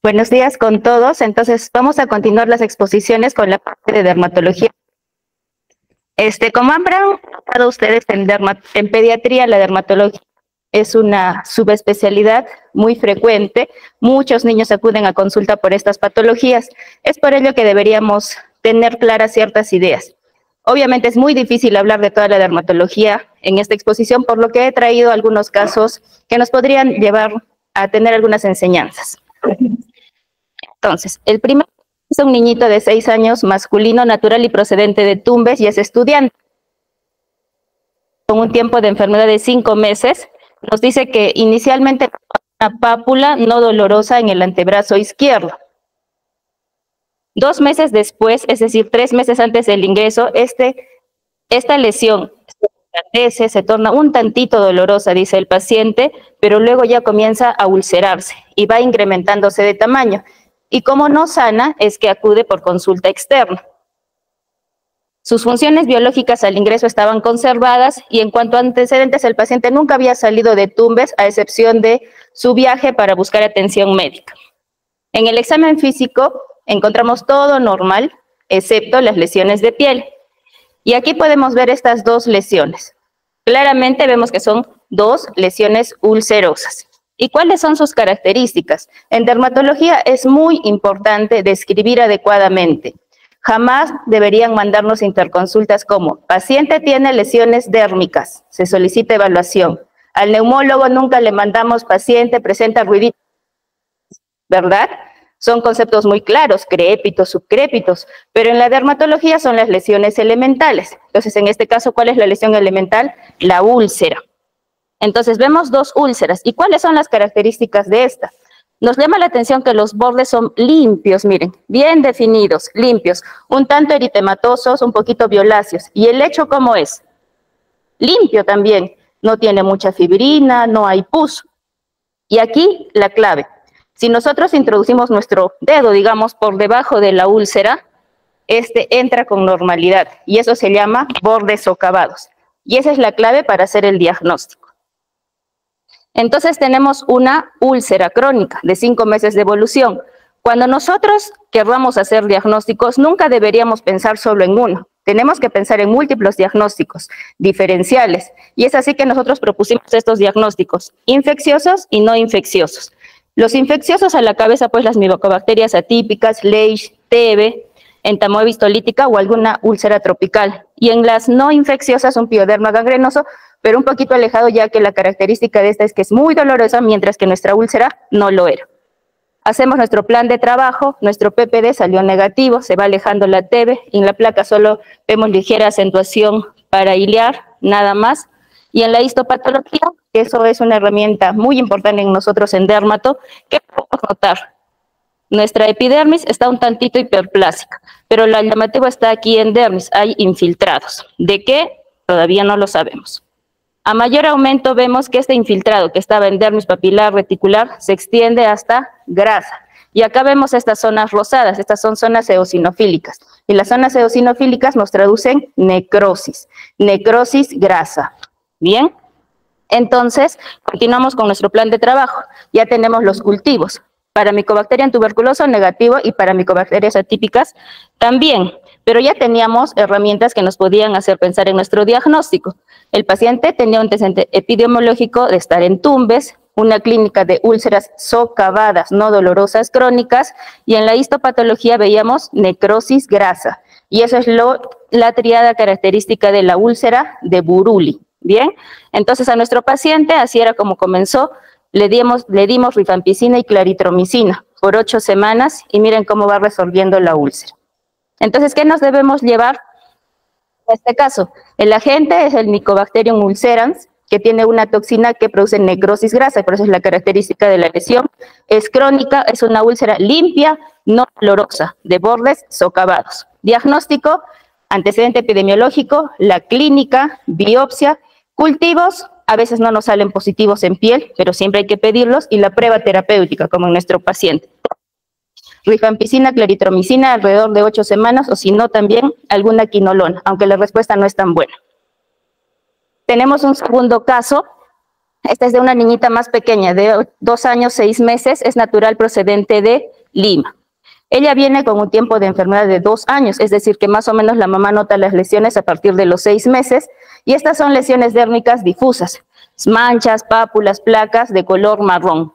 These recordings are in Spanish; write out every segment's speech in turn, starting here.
Buenos días con todos. Entonces, vamos a continuar las exposiciones con la parte de dermatología. Como habrán notado ustedes en pediatría, la dermatología es una subespecialidad muy frecuente. Muchos niños acuden a consulta por estas patologías. Es por ello que deberíamos tener claras ciertas ideas. Obviamente es muy difícil hablar de toda la dermatología en esta exposición, por lo que he traído algunos casos que nos podrían llevar a tener algunas enseñanzas. Entonces, el primero es un niñito de 6 años, masculino, natural y procedente de Tumbes, y es estudiante. Con un tiempo de enfermedad de 5 meses, nos dice que inicialmente una pápula no dolorosa en el antebrazo izquierdo. 2 meses después, es decir, 3 meses antes del ingreso, esta lesión se torna un tantito dolorosa, dice el paciente, pero luego ya comienza a ulcerarse y va incrementándose de tamaño. Y como no sana, es que acude por consulta externa. Sus funciones biológicas al ingreso estaban conservadas y en cuanto a antecedentes, el paciente nunca había salido de Tumbes, a excepción de su viaje para buscar atención médica. En el examen físico encontramos todo normal, excepto las lesiones de piel. Y aquí podemos ver estas 2 lesiones. Claramente vemos que son 2 lesiones ulcerosas. ¿Y cuáles son sus características? En dermatología es muy importante describir adecuadamente. Jamás deberían mandarnos interconsultas como: paciente tiene lesiones dérmicas, se solicita evaluación. Al neumólogo nunca le mandamos paciente presenta ruiditos, ¿verdad? Son conceptos muy claros, creépitos, subcrépitos, pero en la dermatología son las lesiones elementales. Entonces, en este caso, ¿cuál es la lesión elemental? La úlcera. Entonces, vemos 2 úlceras. ¿Y cuáles son las características de esta? Nos llama la atención que los bordes son limpios, miren, bien definidos, limpios, un tanto eritematosos, un poquito violáceos. ¿Y el lecho cómo es? Limpio también, no tiene mucha fibrina, no hay pus. Y aquí la clave: si nosotros introducimos nuestro dedo, digamos, por debajo de la úlcera, entra con normalidad y eso se llama bordes socavados. Y esa es la clave para hacer el diagnóstico. Entonces tenemos una úlcera crónica de 5 meses de evolución. Cuando nosotros querramos hacer diagnósticos, nunca deberíamos pensar solo en uno. Tenemos que pensar en múltiples diagnósticos diferenciales. Y es así que nosotros propusimos estos diagnósticos: infecciosos y no infecciosos. Los infecciosos, a la cabeza, pues las micobacterias atípicas, Leish, TB, entamoebis tolítica o alguna úlcera tropical. Y en las no infecciosas, un pioderma gangrenoso, pero un poquito alejado, ya que la característica de esta es que es muy dolorosa, mientras que nuestra úlcera no lo era. Hacemos nuestro plan de trabajo, nuestro PPD salió negativo, se va alejando la TB, y en la placa solo vemos ligera acentuación para ilear, nada más. Y en la histopatología, eso es una herramienta muy importante en nosotros en dermato, ¿qué podemos notar? Nuestra epidermis está un tantito hiperplásica, pero lo llamativo está aquí en dermis, hay infiltrados. ¿De qué? Todavía no lo sabemos. A mayor aumento vemos que este infiltrado que estaba en dermis papilar reticular se extiende hasta grasa. Y acá vemos estas zonas rosadas, estas son zonas eosinofílicas. Y las zonas eosinofílicas nos traducen necrosis grasa. ¿Bien? Entonces, continuamos con nuestro plan de trabajo. Ya tenemos los cultivos. Para Mycobacterium tuberculoso negativo y para Mycobacterias atípicas también. Pero ya teníamos herramientas que nos podían hacer pensar en nuestro diagnóstico. El paciente tenía un antecedente epidemiológico de estar en Tumbes, una clínica de úlceras socavadas no dolorosas crónicas, y en la histopatología veíamos necrosis grasa. Y eso es la triada característica de la úlcera de Buruli. Bien, entonces a nuestro paciente, así era como comenzó, le dimos rifampicina y claritromicina por 8 semanas y miren cómo va resolviendo la úlcera. Entonces, ¿qué nos debemos llevar? En este caso, el agente es el Mycobacterium ulcerans, que tiene una toxina que produce necrosis grasa, y por eso es la característica de la lesión. Es crónica, es una úlcera limpia, no dolorosa, de bordes socavados. Diagnóstico: antecedente epidemiológico, la clínica, biopsia, cultivos. A veces no nos salen positivos en piel, pero siempre hay que pedirlos, y la prueba terapéutica, como en nuestro paciente. Rifampicina, claritromicina, alrededor de 8 semanas, o si no, también alguna quinolona, aunque la respuesta no es tan buena. Tenemos un segundo caso Esta es de una niñita más pequeña, de 2 años, 6 meses, es natural procedente de Lima. Ella viene con un tiempo de enfermedad de 2 años, es decir, que más o menos la mamá nota las lesiones a partir de los 6 meses, y estas son lesiones dérmicas difusas, manchas, pápulas, placas de color marrón,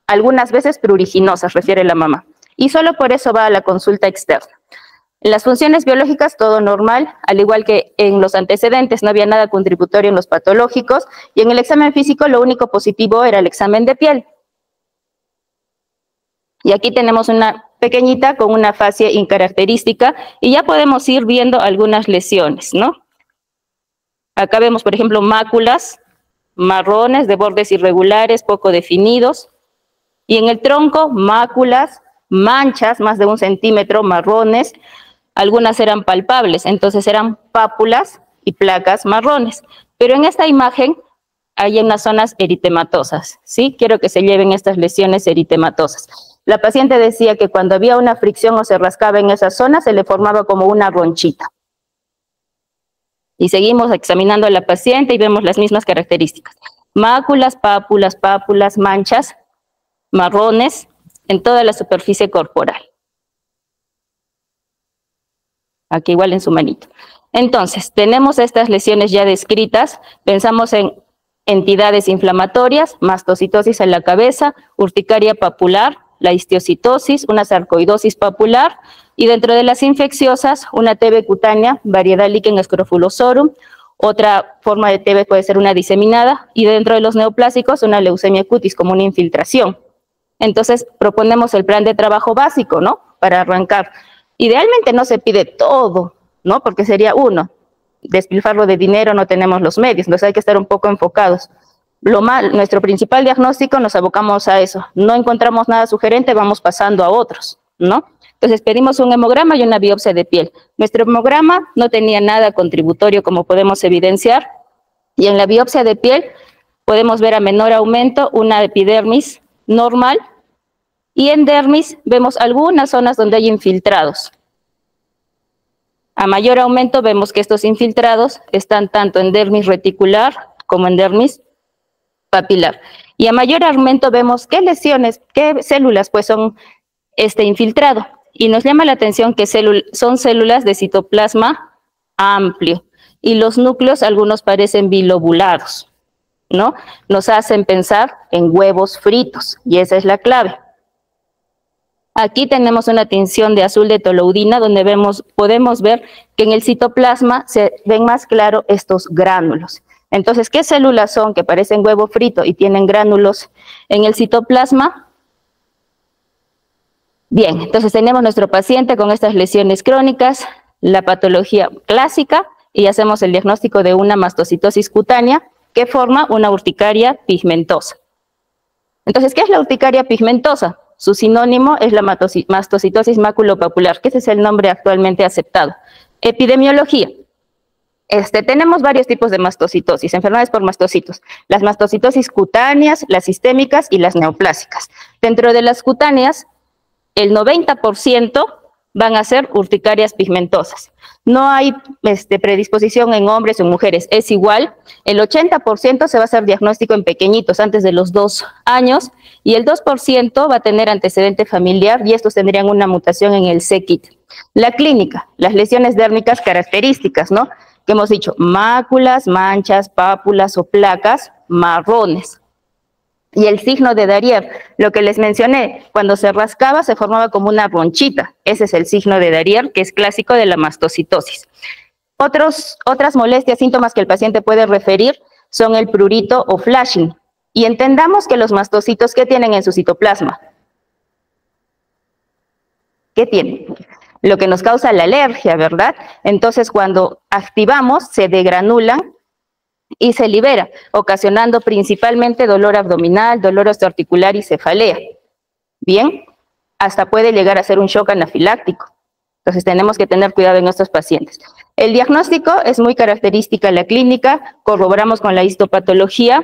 algunas veces pruriginosas, refiere la mamá, y solo por eso va a la consulta externa. En las funciones biológicas todo normal, al igual que en los antecedentes, no había nada contributorio en los patológicos, y en el examen físico lo único positivo era el examen de piel. Y aquí tenemos una pequeñita con una fascia incaracterística, y ya podemos ir viendo algunas lesiones, ¿no? Acá vemos, por ejemplo, máculas marrones de bordes irregulares, poco definidos, y en el tronco, máculas, manchas, más de 1 centímetro, marrones, algunas eran palpables, entonces eran pápulas y placas marrones. Pero en esta imagen hay unas zonas eritematosas, ¿sí? Quiero que se lleven estas lesiones eritematosas. La paciente decía que cuando había una fricción o se rascaba en esa zona, se le formaba como una ronchita. Y seguimos examinando a la paciente y vemos las mismas características. Máculas, pápulas, manchas, marrones en toda la superficie corporal. Aquí igual en su manito. Entonces, tenemos estas lesiones ya descritas, pensamos en entidades inflamatorias, mastocitosis en la cabeza, urticaria papular, la histiocitosis, una sarcoidosis papular, y dentro de las infecciosas, una TB cutánea, variedad Lichen scrofulosorum, otra forma de TB puede ser una diseminada, y dentro de los neoplásicos, una leucemia cutis, como una infiltración. Entonces, proponemos el plan de trabajo básico, ¿no? Para arrancar. Idealmente no se pide todo, ¿no? Porque sería despilfarro de dinero, no tenemos los medios, entonces hay que estar un poco enfocados. Nuestro principal diagnóstico nos abocamos a eso. No encontramos nada sugerente, vamos pasando a otros, ¿no? Entonces pedimos un hemograma y una biopsia de piel. Nuestro hemograma no tenía nada contributorio, como podemos evidenciar, y en la biopsia de piel podemos ver a menor aumento una epidermis normal, y en dermis vemos algunas zonas donde hay infiltrados. A mayor aumento vemos que estos infiltrados están tanto en dermis reticular como en dermis papilar. Y a mayor aumento vemos qué lesiones, qué células pues son este infiltrado. Y nos llama la atención que son células de citoplasma amplio. Y los núcleos, algunos parecen bilobulados, ¿no? Nos hacen pensar en huevos fritos, y esa es la clave. Aquí tenemos una tinción de azul de toluidina, donde podemos ver que en el citoplasma se ven más claro estos gránulos. Entonces, ¿qué células son que parecen huevo frito y tienen gránulos en el citoplasma? Bien, entonces tenemos nuestro paciente con estas lesiones crónicas, la patología clásica, y hacemos el diagnóstico de una mastocitosis cutánea que forma una urticaria pigmentosa. Entonces, ¿qué es la urticaria pigmentosa? Su sinónimo es la mastocitosis maculopapular, que ese es el nombre actualmente aceptado. Epidemiología. Tenemos varios tipos de mastocitosis, enfermedades por mastocitos. Las mastocitosis cutáneas, las sistémicas y las neoplásicas. Dentro de las cutáneas, el 90% van a ser urticarias pigmentosas. No hay predisposición en hombres o en mujeres, es igual. El 80% se va a hacer diagnóstico en pequeñitos, antes de los 2 años, y el 2% va a tener antecedente familiar, y estos tendrían una mutación en el c-KIT. La clínica, las lesiones dérmicas características, ¿no? Que hemos dicho, máculas, manchas, pápulas o placas marrones. Y el signo de Darier, lo que les mencioné, cuando se rascaba se formaba como una ronchita. Ese es el signo de Darier, que es clásico de la mastocitosis. Otras molestias, síntomas que el paciente puede referir son el prurito o flashing. Y entendamos que los mastocitos, ¿qué tienen en su citoplasma? ¿Qué tienen? Lo que nos causa la alergia, ¿verdad? Entonces, cuando activamos, se degranulan y se libera, ocasionando principalmente dolor abdominal, dolor osteoarticular y cefalea. Bien, hasta puede llegar a ser un shock anafiláctico. Entonces tenemos que tener cuidado en estos pacientes. El diagnóstico es muy característica en la clínica, corroboramos con la histopatología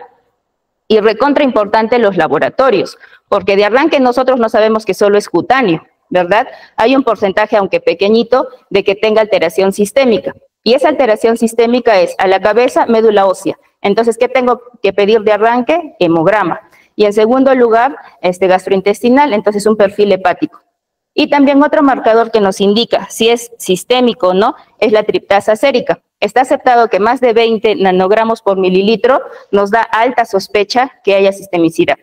y recontra importante los laboratorios, porque de arranque nosotros no sabemos que solo es cutáneo, ¿verdad? Hay un porcentaje, aunque pequeñito, de que tenga alteración sistémica. Y esa alteración sistémica es a la cabeza, médula ósea, Entonces, ¿qué tengo que pedir de arranque? Hemograma. Y en segundo lugar, gastrointestinal, entonces un perfil hepático. Y también otro marcador que nos indica si es sistémico o no es la triptasa sérica. Está aceptado que más de 20 nanogramos por mililitro nos da alta sospecha que haya sistemicidad.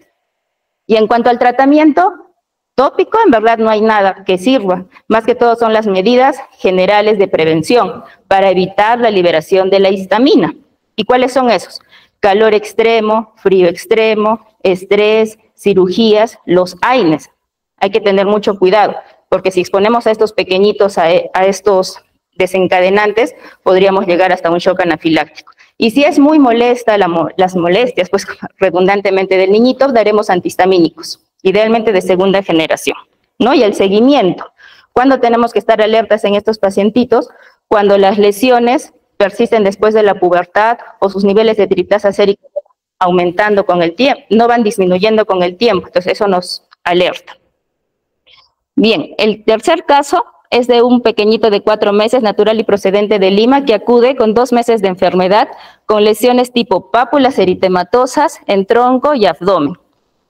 Y en cuanto al tratamiento tópico, en verdad no hay nada que sirva. Más que todo son las medidas generales de prevención para evitar la liberación de la histamina. ¿Y cuáles son esos? Calor extremo, frío extremo, estrés, cirugías, los AINES. Hay que tener mucho cuidado, porque si exponemos a estos pequeñitos a estos desencadenantes, podríamos llegar hasta un shock anafiláctico. Y si es muy molesta las molestias, pues redundantemente del niñito, daremos antihistamínicos, idealmente de segunda generación, ¿no? Y el seguimiento. ¿Cuándo tenemos que estar alertas en estos pacientitos? Cuando las lesiones persisten después de la pubertad o sus niveles de triptasa sérica aumentando con el tiempo, no van disminuyendo con el tiempo, entonces eso nos alerta. Bien, el tercer caso es de un pequeñito de 4 meses, natural y procedente de Lima, que acude con 2 meses de enfermedad, con lesiones tipo pápulas eritematosas en tronco y abdomen.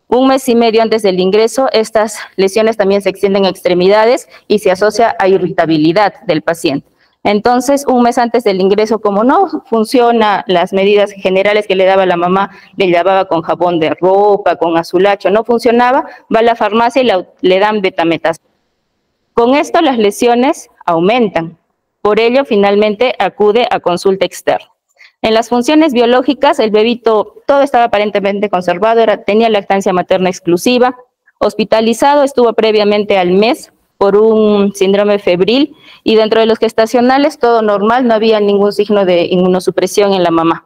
1 mes y medio antes del ingreso, estas lesiones también se extienden a extremidades y se asocia a irritabilidad del paciente. Entonces, 1 mes antes del ingreso, como no funciona las medidas generales que le daba la mamá, le lavaba con jabón de ropa, con azulacho, no funcionaba, va a la farmacia y le dan betametasona. Con esto las lesiones aumentan, por ello finalmente acude a consulta externa. En las funciones biológicas, el bebito todo estaba aparentemente conservado, tenía lactancia materna exclusiva, hospitalizado, estuvo previamente al mes por un síndrome febril y dentro de los gestacionales todo normal, no había ningún signo de inmunosupresión en la mamá.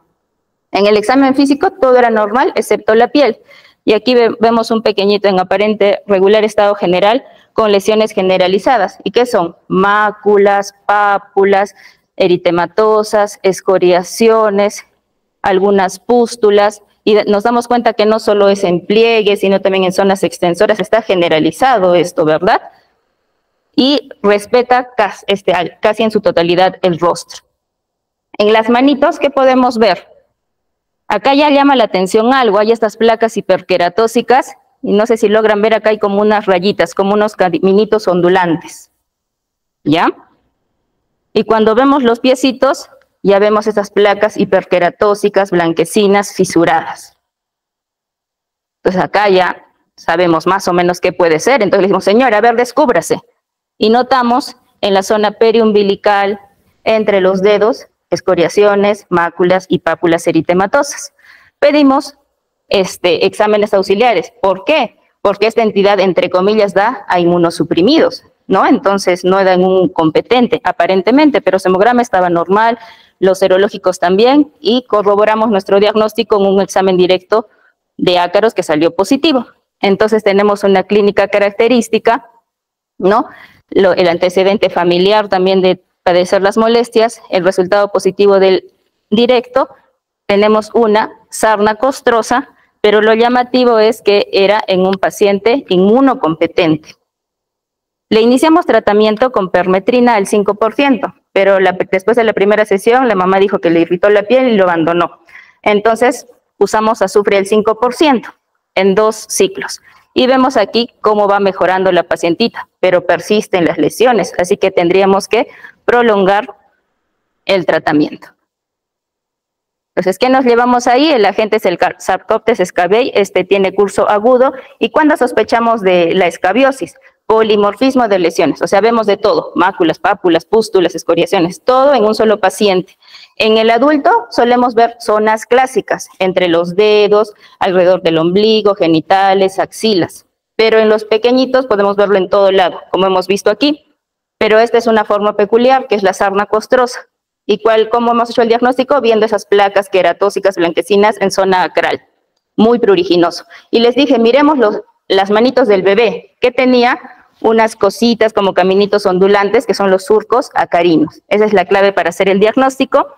En el examen físico todo era normal excepto la piel y aquí vemos un pequeñito en aparente regular estado general con lesiones generalizadas. ¿Y qué son? Máculas, pápulas, eritematosas, escoriaciones, algunas pústulas, y nos damos cuenta que no solo es en pliegues, sino también en zonas extensoras, está generalizado esto, ¿verdad? Y respeta casi en su totalidad el rostro. En las manitos, ¿qué podemos ver? Acá ya llama la atención algo, hay estas placas hiperqueratósicas, y no sé si logran ver, acá hay como unas rayitas, como unos caminitos ondulantes, ¿ya? Y cuando vemos los piecitos, ya vemos estas placas hiperqueratósicas, blanquecinas, fisuradas. Entonces acá ya sabemos más o menos qué puede ser, entonces le decimos, señora, a ver, descúbrase. Y notamos en la zona periumbilical, entre los dedos, escoriaciones, máculas y pápulas eritematosas. Pedimos exámenes auxiliares. ¿Por qué? Porque esta entidad, entre comillas, da a inmunosuprimidos, ¿no? Entonces no da un competente, aparentemente, pero su hemograma estaba normal, los serológicos también, y corroboramos nuestro diagnóstico en un examen directo de ácaros que salió positivo. Entonces tenemos una clínica característica, ¿no? El antecedente familiar también de padecer las molestias, el resultado positivo del directo, tenemos una sarna costrosa, pero lo llamativo es que era en un paciente inmunocompetente. Le iniciamos tratamiento con permetrina al 5%, pero después de la primera sesión la mamá dijo que le irritó la piel y lo abandonó. Entonces usamos azufre al 5% en 2 ciclos. Y vemos aquí cómo va mejorando la pacientita, pero persisten las lesiones, así que tendríamos que prolongar el tratamiento. Entonces, ¿qué nos llevamos ahí? El agente es el Sarcoptes scabei, tiene curso agudo. ¿Y cuándo sospechamos de la escabiosis? Polimorfismo de lesiones, o sea, vemos de todo, máculas, pápulas, pústulas, escoriaciones, todo en un solo paciente. En el adulto solemos ver zonas clásicas, entre los dedos, alrededor del ombligo, genitales, axilas. Pero en los pequeñitos podemos verlo en todo lado, como hemos visto aquí. Pero esta es una forma peculiar, que es la sarna costrosa. ¿Y cómo hemos hecho el diagnóstico? Viendo esas placas queratósicas blanquecinas en zona acral, muy pruriginoso. Y les dije, miremos las manitos del bebé, que tenía unas cositas como caminitos ondulantes, que son los surcos acarinos. Esa es la clave para hacer el diagnóstico.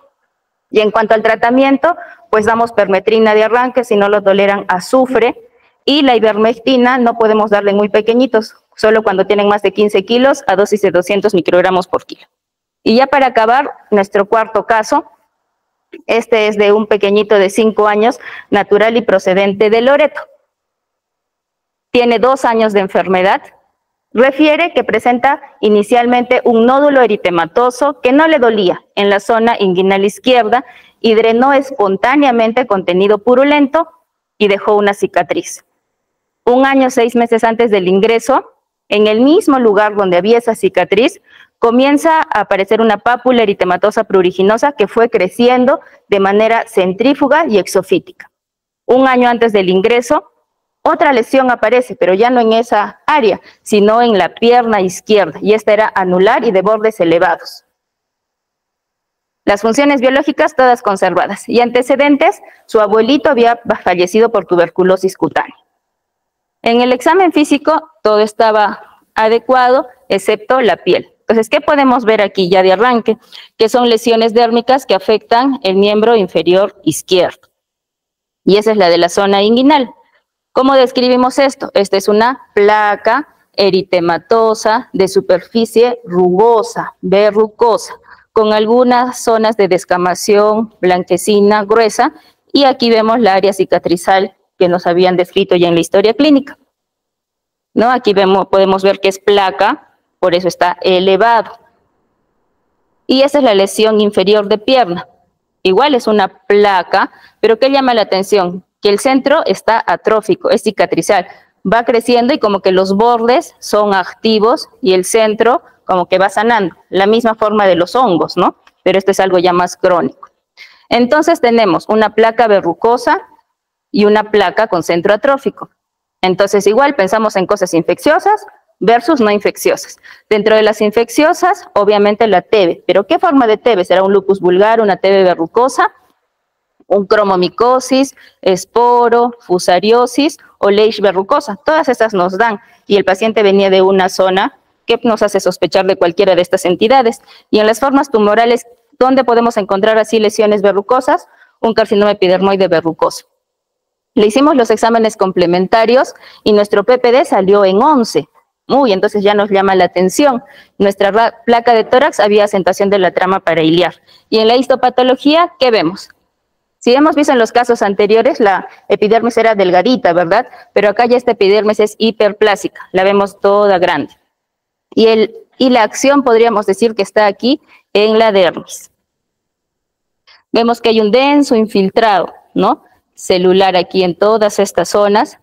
Y en cuanto al tratamiento, pues damos permetrina de arranque, si no lo toleran azufre, y la ivermectina no podemos darle muy pequeñitos, solo cuando tienen más de 15 kilos a dosis de 200 microgramos por kilo. Y ya para acabar, nuestro cuarto caso Este es de un pequeñito de 5 años, natural y procedente de Loreto. Tiene 2 años de enfermedad. Refiere que presenta inicialmente un nódulo eritematoso que no le dolía en la zona inguinal izquierda y drenó espontáneamente contenido purulento y dejó una cicatriz. 1 año, 6 meses antes del ingreso, en el mismo lugar donde había esa cicatriz, comienza a aparecer una pápula eritematosa pruriginosa que fue creciendo de manera centrífuga y exofítica. 1 año antes del ingreso, otra lesión aparece, pero ya no en esa área, sino en la pierna izquierda, y esta era anular y de bordes elevados. Las funciones biológicas todas conservadas. Y antecedentes, su abuelito había fallecido por tuberculosis cutánea. En el examen físico todo estaba adecuado, excepto la piel. Entonces, ¿qué podemos ver aquí ya de arranque? Que son lesiones dérmicas que afectan el miembro inferior izquierdo. Y esa es la de la zona inguinal. ¿Cómo describimos esto? Esta es una placa eritematosa de superficie rugosa, verrucosa, con algunas zonas de descamación blanquecina gruesa, y aquí vemos la área cicatrizal que nos habían descrito ya en la historia clínica. ¿No? Aquí podemos ver que es placa, por eso está elevado. Y esa es la lesión inferior de pierna. Igual es una placa, pero ¿qué llama la atención? Que el centro está atrófico, es cicatrizal, va creciendo y como que los bordes son activos y el centro como que va sanando, la misma forma de los hongos, ¿no? Pero esto es algo ya más crónico. Entonces tenemos una placa verrucosa y una placa con centro atrófico. Entonces igual pensamos en cosas infecciosas versus no infecciosas. Dentro de las infecciosas, obviamente la TB, pero ¿qué forma de TB? ¿Será un lupus vulgar, una TB verrucosa, un cromomicosis, esporo, fusariosis o Leish verrucosa? Todas estas nos dan, y el paciente venía de una zona que nos hace sospechar de cualquiera de estas entidades. Y en las formas tumorales, ¿dónde podemos encontrar así lesiones verrucosas? Un carcinoma epidermoide verrucoso. Le hicimos los exámenes complementarios y nuestro PPD salió en 11. Entonces ya nos llama la atención. Nuestra placa de tórax había asentación de la trama parailiar. Y en la histopatología, ¿qué vemos? Si hemos visto en los casos anteriores, la epidermis era delgadita, ¿verdad? Pero acá ya esta epidermis es hiperplásica, la vemos toda grande. Y la acción podríamos decir que está aquí en la dermis. Vemos que hay un denso infiltrado, ¿no? Celular aquí en todas estas zonas.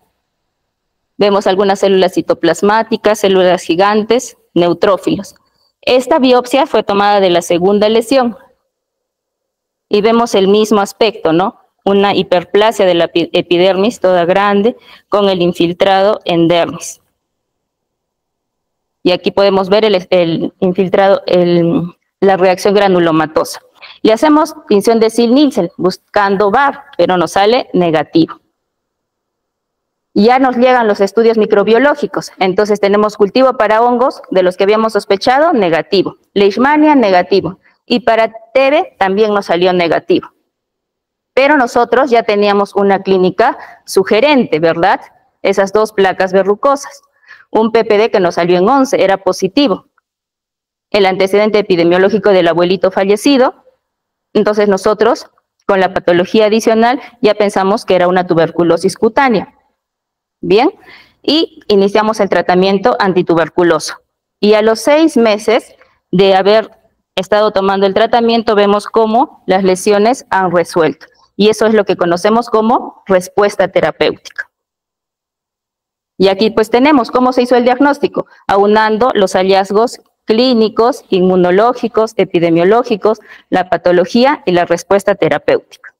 Vemos algunas células citoplasmáticas, células gigantes, neutrófilos. Esta biopsia fue tomada de la segunda lesión. Y vemos el mismo aspecto, ¿no? Una hiperplasia de la epidermis toda grande con el infiltrado en dermis. Y aquí podemos ver el infiltrado, la reacción granulomatosa. Le hacemos tinción de Ziehl-Neelsen buscando VAR, pero nos sale negativo. Ya nos llegan los estudios microbiológicos. Entonces tenemos cultivo para hongos, de los que habíamos sospechado, negativo. Leishmania, negativo. Y para TB también nos salió negativo. Pero nosotros ya teníamos una clínica sugerente, ¿verdad? Esas 2 placas verrucosas. Un PPD que nos salió en 11, era positivo. El antecedente epidemiológico del abuelito fallecido. Entonces nosotros, con la patología adicional, ya pensamos que era una tuberculosis cutánea. Bien, y iniciamos el tratamiento antituberculoso. Y a los 6 meses de haber estado tomando el tratamiento, vemos cómo las lesiones han resuelto. Y eso es lo que conocemos como respuesta terapéutica. Y aquí pues tenemos cómo se hizo el diagnóstico, aunando los hallazgos clínicos, inmunológicos, epidemiológicos, la patología y la respuesta terapéutica.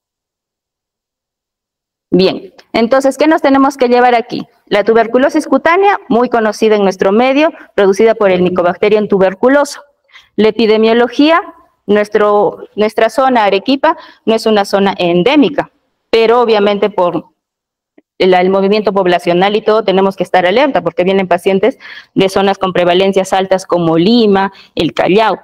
Bien, entonces, ¿qué nos tenemos que llevar aquí? La tuberculosis cutánea, muy conocida en nuestro medio, producida por el Mycobacterium tuberculoso. La epidemiología, nuestra zona Arequipa no es una zona endémica, pero obviamente por el movimiento poblacional y todo tenemos que estar alerta porque vienen pacientes de zonas con prevalencias altas como Lima, el Callao.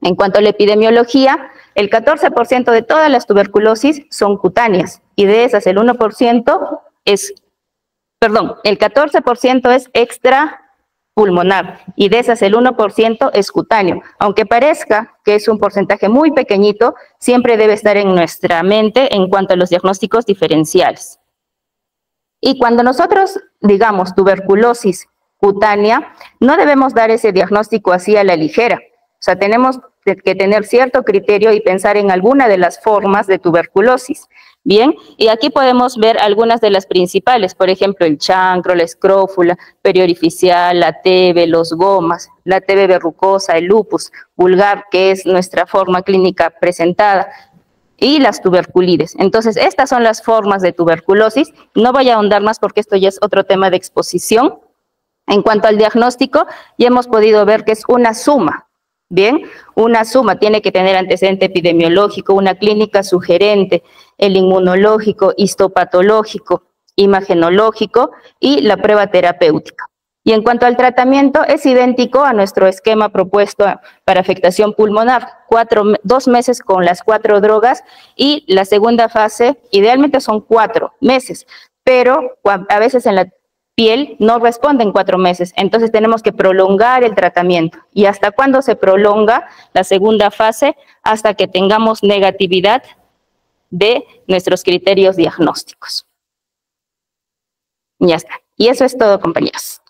En cuanto a la epidemiología, el 14% de todas las tuberculosis son cutáneas y de esas el 1% el 14% es extra pulmonar, y de esas el 1% es cutáneo. Aunque parezca que es un porcentaje muy pequeñito, siempre debe estar en nuestra mente en cuanto a los diagnósticos diferenciales. Y cuando nosotros digamos tuberculosis cutánea, no debemos dar ese diagnóstico así a la ligera. O sea, tenemos que tener cierto criterio y pensar en alguna de las formas de tuberculosis. Bien, y aquí podemos ver algunas de las principales, por ejemplo, el chancro, la escrófula, periorificial, la TB, los gomas, la TB verrucosa, el lupus vulgar, que es nuestra forma clínica presentada, y las tuberculides. Entonces, estas son las formas de tuberculosis. No voy a ahondar más porque esto ya es otro tema de exposición. En cuanto al diagnóstico, ya hemos podido ver que es una suma. Bien, una suma tiene que tener antecedente epidemiológico, una clínica sugerente, el inmunológico, histopatológico, imagenológico y la prueba terapéutica. Y en cuanto al tratamiento, es idéntico a nuestro esquema propuesto para afectación pulmonar, 2 meses con las 4 drogas, y la segunda fase, idealmente son 4 meses, pero a veces en la piel no responde en 4 meses, entonces tenemos que prolongar el tratamiento. ¿Y hasta cuándo se prolonga la segunda fase? Hasta que tengamos negatividad de nuestros criterios diagnósticos. Ya está. Y eso es todo, compañeros.